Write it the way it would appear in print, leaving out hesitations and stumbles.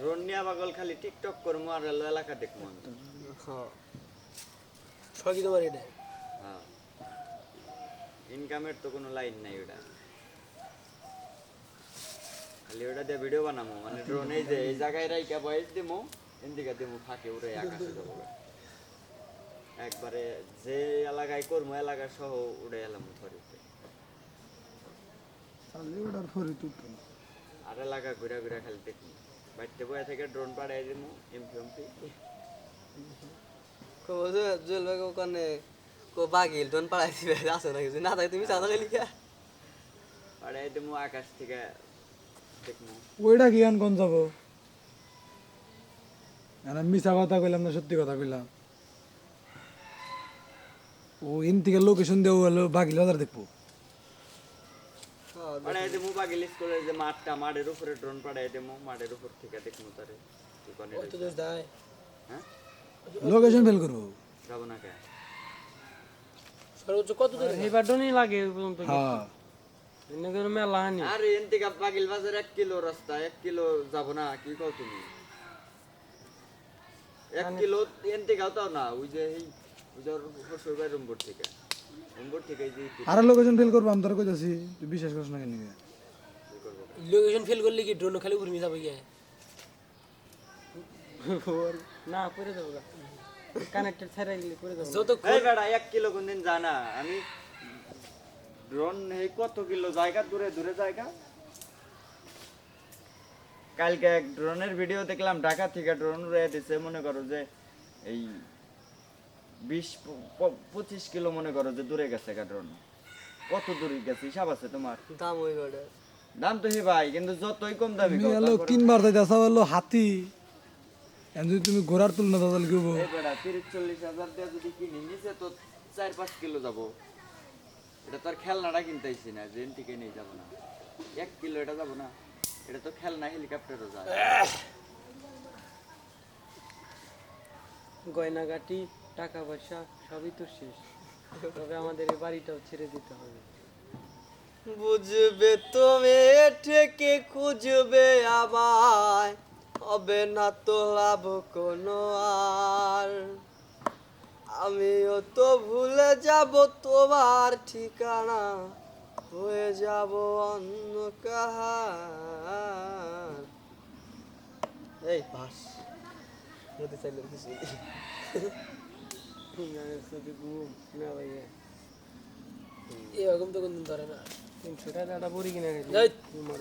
রন্যা পাগল খালি টিকটক করবো আর এলাকা দেখবো। হ্যাঁ সবই তোমার এটা। হ্যাঁ ইনকামের তো কোনো লাইন নাই ওটা, খালি ওটা দিয়ে ভিডিও বানাবো মানে ড্রোন এই যে এই জায়গায় রাইকা বয়স দিমো এদিকে দিমো ফাঁকে উড়ে আকাশে যাবো একবারে যে এলাকায় করবো এলাকা সহ উড়ে এলাম ফরিতে আর এলাকা ঘুরা ঘুরা খালি দেখবো বাড়িতে বয়ে থেকে ড্রোন পাঠাই দিমো এমপি এমপি জুয়েল ভাই ওখানে বাগিল টোন পাড়াই দিবে আসো না কিছু না থাকে তুমি চাঁদা লিখা পাঠাই দিমো আকাশ থেকে দেখবো। ওইটা কি গান কোন যাবো? আমি মিছা কথা কইলাম না সত্যি কথা কইলাম? ও ইন থেকে লোকেশন দেবো হলো বাকি হাজার দেখবো। পাঠাই দিমো বাগিল স্কুলের যে মাঠটা মাঠের উপরে ড্রোন পাঠাই দিমো মাঠের উপর থেকে দেখবো তারে কত দোষ দেয়। হ্যাঁ লোকেশন ফেল করবো যাবো না কে সর্বোচ্চ কত দূর এইবার ডনি লাগে ওই পর্যন্ত হ্যাঁ নগর মেলা হানি আর এন থেকে বাগিল বাজার 1 কিলো রাস্তা 1 কিলো যাবো না কি কও তুমি 1 কিলো এন থেকে তাও না ওই যে এই ওই যে হসুরবাই রুমপুর থেকে এই যে আর লোকেশন ফেল করবো আমি তোর কইতাছি তুই বিশ্বাস করিস না কেন? লোকেশন ফেল করলে কি ড্রোন খালি উড়মি যাবে গিয়ে না করে দেবো কানেক্টেড ছাড়াই গেলে করে দেবো যত এই বেটা 1 কিলো কোনদিন জানা আমি ড্রোন এই কত কিলো জায়গা দূরে দূরে জায়গা কালকে এক ড্রোনের ভিডিও দেখলাম ঢাকা থেকে ড্রোন উড়ে দিছে মনে করো যে এই 20-25 কিলো মনে করো যে দূরে গেছে ড্রোন কত দূরে গেছে হিসাব আছে তোমার দাম ওই গড়ে দাম তো হে ভাই কিন্তু যতই কম দামি তুমি হলো কিনবার যাইতাছা হলো হাতি এখন যদি তুমি ঘোড়ার তুলনা তাহলে কি হবো? এই বেটা 30-40 হাজার দিয়ে যদি কিনি নিচে তো 4-5 কিলো যাবো এটা তো আর খেলনাটা কিনতেইছি না যে থেকে নিয়ে যাবো না 1 কিলো এটা যাবো না এটা তো খেলনা হেলিকপ্টারও যায় গয়নাগাটি টাকা পয়সা সবই তো শেষ তবে আমাদের এই বাড়িটাও ছেড়ে দিতে হবে বুঝবে তুমি থেকে খুঁজবে আমায় হবে না তো লাভ কোনো আর আমিও তো ভুলে যাব তোমার ঠিকানা হয়ে যাব অন্য কাহার এই বাস বলতে চাইলে কিছু ঘুম না ভাইয়া এরকম তো কোনদিন ধরে না 300 টাকা একটা বড়ি কিনে গেছি এই